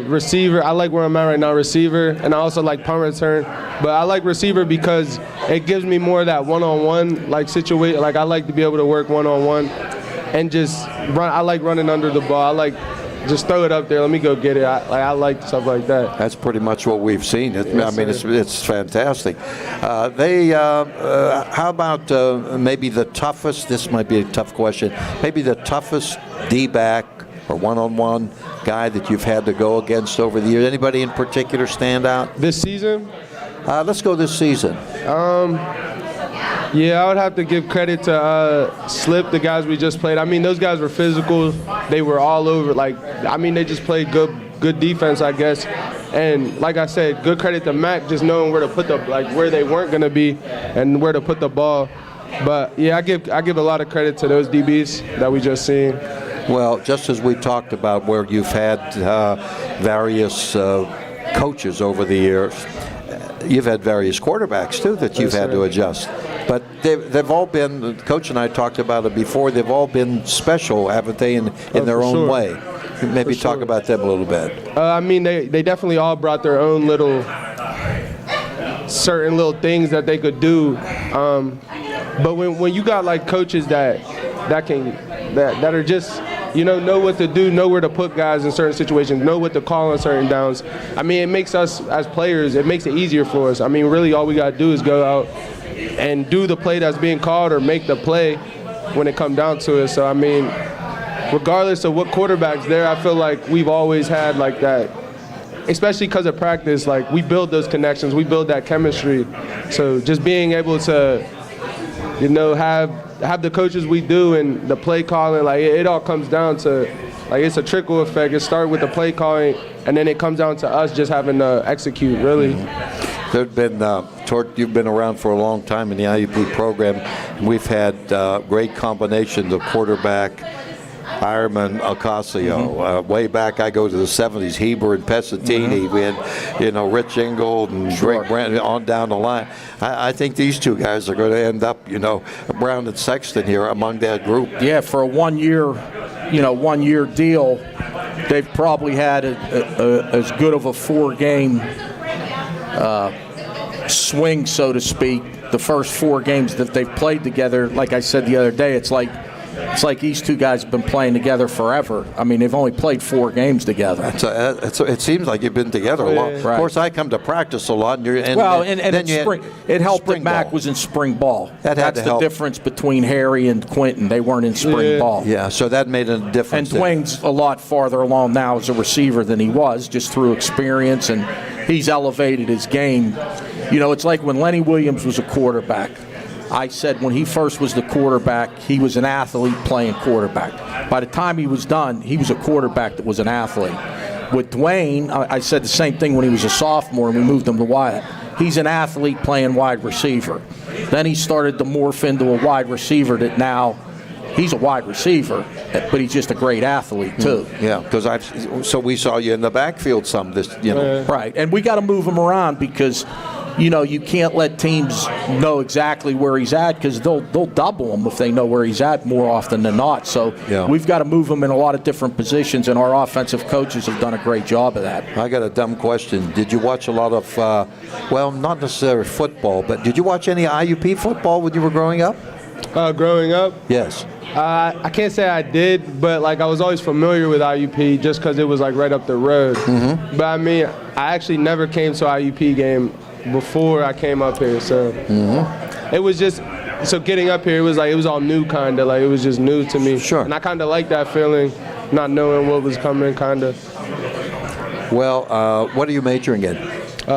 receiver. I like where I'm at right now, receiver, and I also like punt return. But I like receiver because it gives me more of that one-on-one like situation. Like, I like to be able to work one-on-one and just run. I like running under the ball. I like just throw it up there. Let me go get it. I like stuff like that. That's pretty much what we've seen. It's fantastic. How about maybe the toughest? This might be a tough question. Maybe the toughest D-back or one-on-one guy that you've had to go against over the years? Anybody in particular stand out? This season? Let's go this season. Yeah, I would have to give credit to Slip, the guys we just played. I mean, those guys were physical. They were all over. They just played good defense, I guess. And like I said, good credit to Mac, just knowing where to put where they weren't going to be and where to put the ball. But yeah, I give a lot of credit to those DBs that we just seen. Well, just as we talked about where you've had various coaches over the years, you've had various quarterbacks too that you've had to adjust. But they've all been, the coach and I talked about it before, they've all been special, haven't they, in their own way? Maybe talk about them a little bit. I mean, they definitely all brought their own certain little things that they could do. But when you got like coaches that are just, know what to do, know where to put guys in certain situations, know what to call on certain downs. I mean, it makes us as players, it makes it easier for us. I mean, really all we got to do is go out and do the play that's being called or make the play when it comes down to it. So, I mean, regardless of what quarterback's there, I feel like we've always had like that, especially because of practice, like we build those connections, we build that chemistry. So just being able to, have the coaches we do and the play calling, like it all comes down to, like it's a trickle effect. It starts with the play calling, and then it comes down to us just having to execute, really. There's been, you've been around for a long time in the IUP program, and we've had great combinations of quarterback, Ironman, Ocasio. Way back, I go to the 70s, Heber and Pesatini. We had, Rich Ingold and Greg Brand on down the line. I think these two guys are going to end up, Brown and Sexton here among that group. Yeah, for a 1 year, 1 year deal, they've probably had as good of a 4-game swing, so to speak. The first 4 games that they've played together, like I said the other day, it's like these two guys have been playing together forever. I mean, they've only played 4 games together. It seems like you've been together a lot. Right. Of course, I come to practice a lot. It helped that Mac was in spring ball. That's the difference between Harry and Quentin. They weren't in spring ball. Yeah, so that made a difference. And Dwayne's a lot farther along now as a receiver than he was, just through experience, and he's elevated his game. It's like when Lenny Williams was a quarterback. I said when he first was the quarterback, he was an athlete playing quarterback. By the time he was done, he was a quarterback that was an athlete. With Dwayne, I said the same thing when he was a sophomore and we moved him to Wyatt. He's an athlete playing wide receiver. Then he started to morph into a wide receiver that now he's a wide receiver, but he's just a great athlete too. Yeah, because so we saw you in the backfield some this, Right, and we got to move him around because you can't let teams know exactly where he's at because they'll double him if they know where he's at more often than not. So we've got to move him in a lot of different positions, and our offensive coaches have done a great job of that. I got a dumb question. Did you watch a lot of, not necessarily football, but did you watch any IUP football when you were growing up? Growing up? Yes. I can't say I did, but I was always familiar with IUP just because it was right up the road. Mm-hmm. But I mean, I actually never came to an IUP game before I came up here, so it was just getting up here. It was all new, kind of it was just new to me. Sure. And I kind of like that feeling, not knowing what was coming, kind of. Well, what are you majoring in?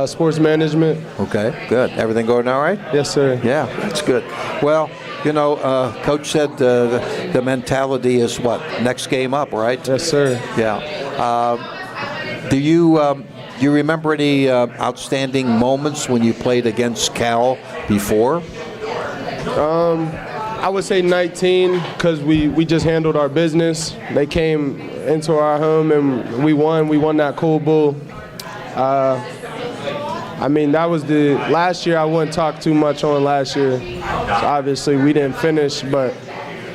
Sports management. Okay, good. Everything going all right? Yes, sir. Yeah, that's good. Well, Coach said the mentality is what? Next game up, right? Yes, sir. Yeah. Do you remember any outstanding moments when you played against Cal before? I would say 19 because we just handled our business. They came into our home and we won. We won that Cool Bowl. I mean, that was last year. I wouldn't talk too much on last year. So obviously, we didn't finish, but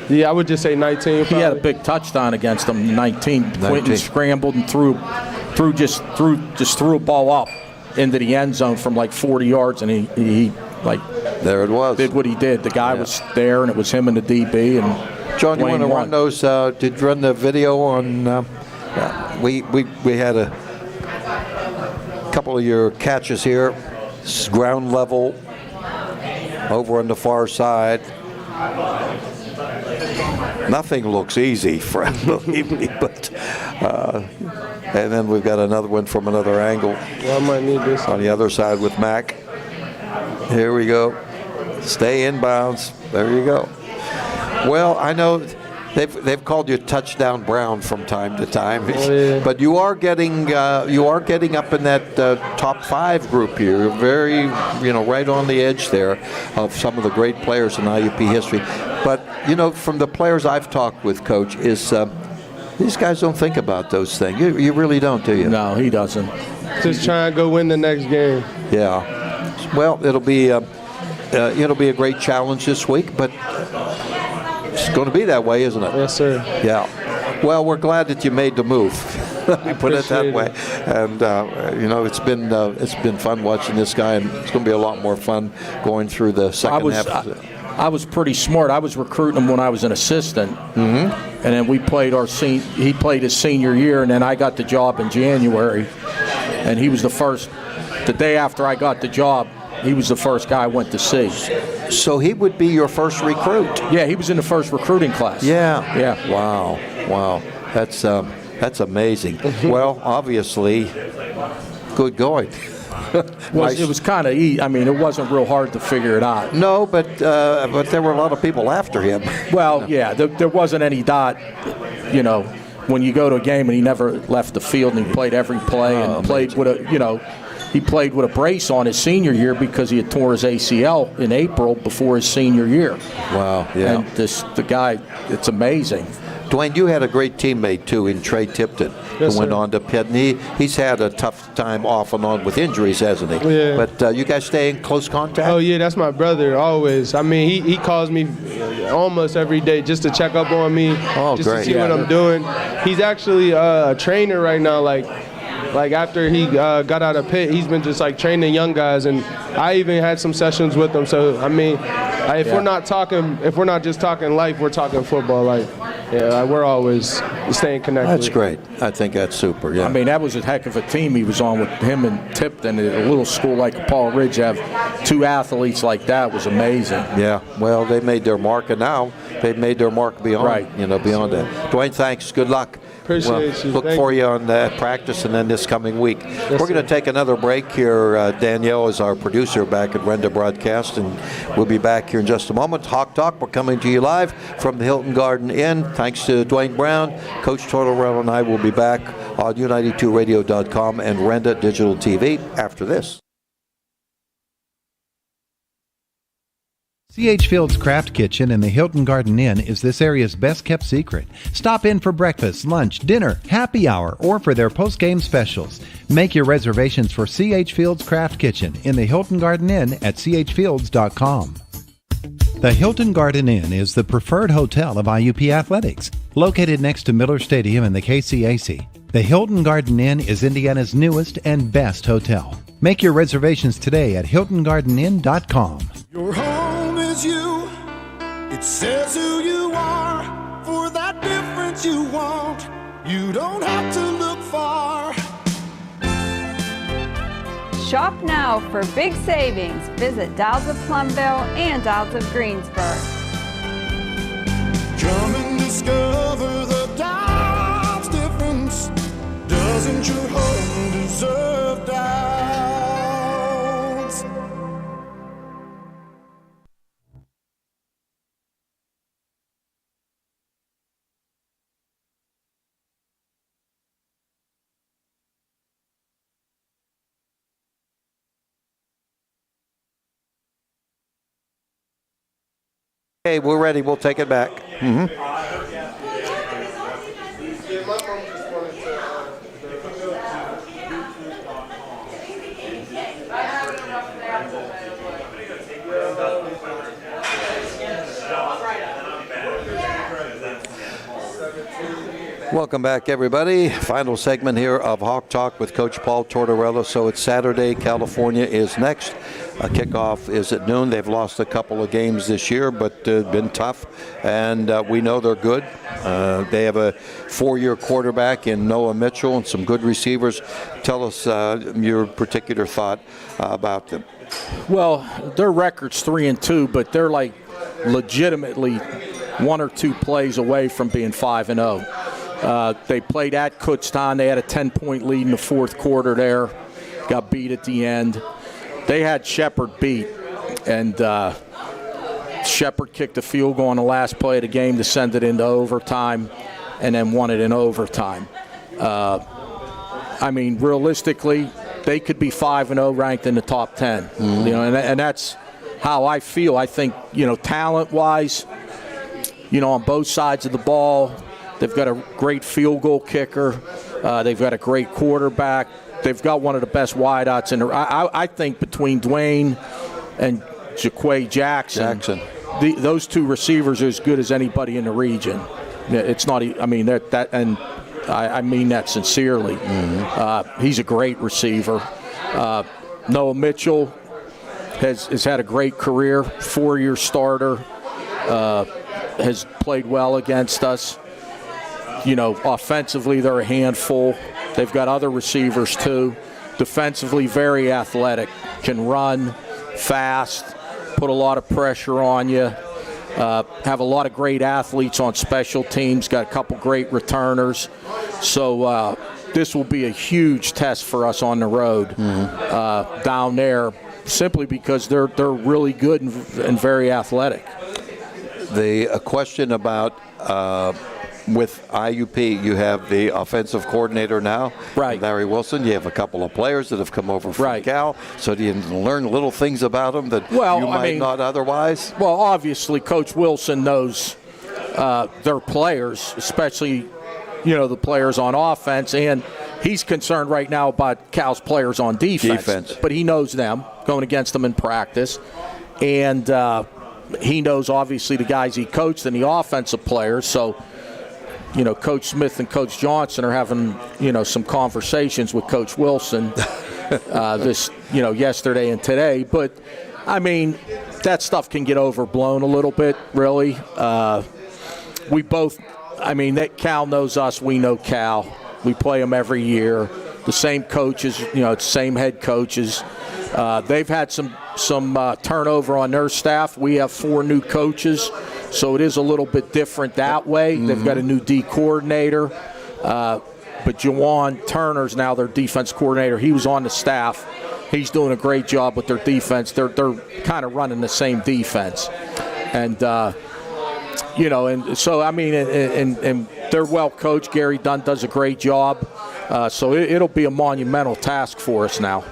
yeah, I would just say 19. Probably. He had a big touchdown against them in 19. Quentin scrambled and threw a ball up into the end zone from 40 yards, and he there it was. Did what he did. The guy was there, and it was him and the DB. And John, you want to run those? Did you run the video on? We had a couple of your catches here, ground level, over on the far side. Nothing looks easy, Fred, believe me, but and then we've got another one from another angle. Well, I might need this on the other side with Mac. Here we go. Stay inbounds. There you go. Well, I know They've called you Touchdown Brown from time to time, yeah. but you are getting up in that top 5 group here. You're very, right on the edge there of some of the great players in IUP history. But from the players I've talked with, Coach, is these guys don't think about those things. You really don't, do you? No, he doesn't. Just trying to go win the next game. Yeah. Well, it'll be a great challenge this week, but it's going to be that way, isn't it? Yes, sir. Yeah. Well, we're glad that you made the move. Let me put it that way. And it's been fun watching this guy, and it's going to be a lot more fun going through the second half. I was pretty smart. I was recruiting him when I was an assistant, and then he played his senior year, and then I got the job in January, and he was the day after I got the job. He was the first guy I went to see. So he would be your first recruit? Yeah, he was in the first recruiting class. Yeah. Wow. That's amazing. Well, obviously, good going. Well, it was kind of easy. I mean, it wasn't real hard to figure it out. No, but there were a lot of people after him. Well, yeah, there wasn't any doubt, when you go to a game and he never left the field and he played every play and played with he played with a brace on his senior year because he had tore his ACL in April before his senior year. Wow, yeah. And the guy, it's amazing. Dwayne, you had a great teammate, too, in Trey Tipton, yes, who went sir. on to Pitt. And he's had a tough time off and on with injuries, hasn't he? Yeah. But you guys stay in close contact? Oh, yeah, that's my brother, always. I mean, he calls me almost every day just to check up on me, just great. to see what I'm doing. He's actually a trainer right now, like after he got out of Pitt, he's been just like training young guys, and I even had some sessions with him. So I mean, if we're not just talking life, we're talking football. We're always staying connected. That's great. I think that's super. Yeah. I mean, that was a heck of a team he was on with him and Tipton. At a little school like Paul Ridge, have 2 athletes like that was amazing. Yeah. Well, they made their mark, and now they've made their mark beyond. Beyond that. Dwayne, thanks. Good luck. Appreciate you. Look for you on practice and then this coming week. We're going to take another break here. Danielle is our producer back at Renda Broadcast, and we'll be back here in just a moment. Hawk Talk, we're coming to you live from the Hilton Garden Inn. Thanks to Dwayne Brown. Coach Tortorella and I will be back on U92Radio.com and Renda Digital TV after this. C.H. Field's Craft Kitchen in the Hilton Garden Inn is this area's best-kept secret. Stop in for breakfast, lunch, dinner, happy hour, or for their post-game specials. Make your reservations for C.H. Field's Craft Kitchen in the Hilton Garden Inn at chfields.com. The Hilton Garden Inn is the preferred hotel of IUP Athletics. Located next to Miller Stadium and the KCAC, the Hilton Garden Inn is Indiana's newest and best hotel. Make your reservations today at hiltongardeninn.com. Your home is you. It says who you are. For that difference you want, you don't have to look far. Shop now for big savings. Visit Dow's of Plumville and Dow's of Greensburg. Come and discover the Dow's difference. Doesn't your home deserve Dow's? Okay, we're ready. We'll take it back. Welcome back, everybody. Final segment here of Hawk Talk with Coach Paul Tortorella. So it's Saturday. California is next. Kickoff is at noon. They've lost a couple of games this year, but been tough, and we know they're good. They have a 4-year quarterback in Noah Mitchell and some good receivers. Tell us your particular thought about them. Well, their record's 3-2, but they're like legitimately 1 or 2 plays away from being 5-0. They played at Kutztown. They had a 10-point lead in the fourth quarter there. Got beat at the end. They had Shepherd beat, and Shepard kicked a field goal on the last play of the game to send it into overtime, and then won it in overtime. I mean, realistically, they could be 5-0, ranked in the top 10. Mm-hmm. You know, and that's how I feel. I think, you know, talent-wise, you know, on both sides of the ball, they've got a great field goal kicker. They've got a great quarterback. They've got one of the best wideouts in the. I think between Dwayne and Jaquay Jackson. Those two receivers are as good as anybody in the region. It's not. I mean that and I mean that sincerely. Mm-hmm. He's a great receiver. Noah Mitchell has had a great career. 4-year starter. Has played well against us. You know, offensively they're a handful. They've got other receivers too. Defensively, very athletic. Can run fast. Put a lot of pressure on you. Have a lot of great athletes on special teams. Got a couple great returners. So this will be a huge test for us on the road down there, simply because they're really good and very athletic. A question about with IUP, you have the offensive coordinator now, right? Larry Wilson. You have a couple of players that have come over from Cal, so do you learn little things about them that you might not otherwise? Well, obviously, Coach Wilson knows their players, especially, you know, the players on offense, and he's concerned right now about Cal's players on defense. But he knows them, going against them in practice, and he knows obviously the guys he coached and the offensive players. So, you know, Coach Smith and Coach Johnson are having, you know, some conversations with Coach Wilson this, you know, yesterday and today. But, I mean, that stuff can get overblown a little bit, really. We both, I mean, Cal knows us, we know Cal. We play them every year. The same coaches, you know, same head coaches. They've had some turnover on their staff. We have 4 new coaches. So it is a little bit different that way. Mm-hmm. They've got a new D coordinator. But Jawan Turner's now their defense coordinator. He was on the staff. He's doing a great job with their defense. They're kind of running the same defense. And, you know, and so, I mean, and they're well coached. Gary Dunn does a great job. So it'll be a monumental task for us now.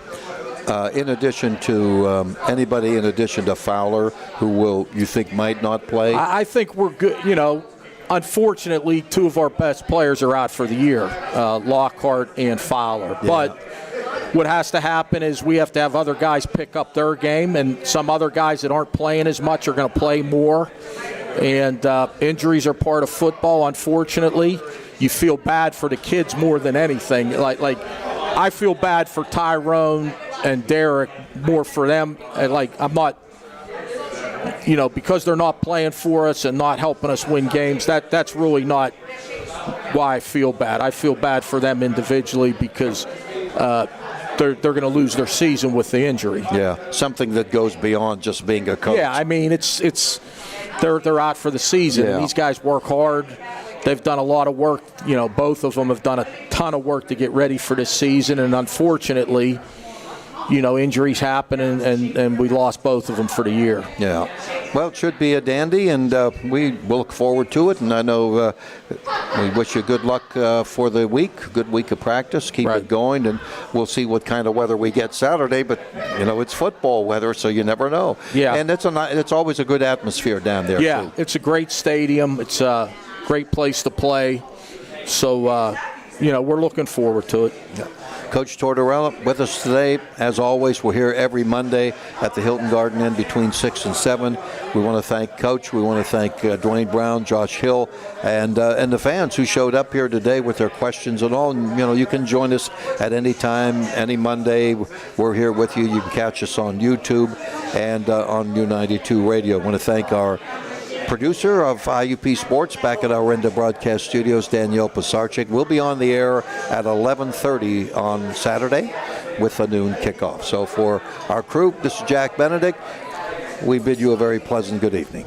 In addition to anybody in addition to Fowler who you think might not play? I think we're good. You know, unfortunately, 2 of our best players are out for the year, Lockhart and Fowler. Yeah. But what has to happen is we have to have other guys pick up their game, and some other guys that aren't playing as much are going to play more. And injuries are part of football, unfortunately. You feel bad for the kids more than anything. Like I feel bad for Tyrone and Derek more for them. Like, I'm not, you know, because they're not playing for us and not helping us win games, that's really not why I feel bad. I feel bad for them individually because they're going to lose their season with the injury. Yeah, something that goes beyond just being a coach. Yeah, I mean, they're out for the season. Yeah. These guys work hard. They've done a lot of work. You know, both of them have done a ton of work to get ready for this season, and unfortunately, you know, injuries happen, and we lost both of them for the year. Yeah. Well, it should be a dandy, and we will look forward to it. And I know we wish you good luck for the week, good week of practice. Keep it going, and we'll see what kind of weather we get Saturday. But, you know, it's football weather, so you never know. Yeah. And it's always a good atmosphere down there, yeah, too. It's a great stadium. It's a great place to play. So, you know, we're looking forward to it. Yeah. Coach Tortorella with us today. As always, we're here every Monday at the Hilton Garden Inn between 6 and 7. We want to thank Coach. We want to thank Dwayne Brown, Josh Hill, and the fans who showed up here today with their questions and all. And, you know, you can join us at any time, any Monday. We're here with you. You can catch us on YouTube and on U92 Radio. I want to thank our producer of IUP Sports back at our Renda Broadcast Studios, Danielle Pisarczyk. We'll be on the air at 11:30 on Saturday with a noon kickoff. So for our crew, this is Jack Benedict. We bid you a very pleasant good evening.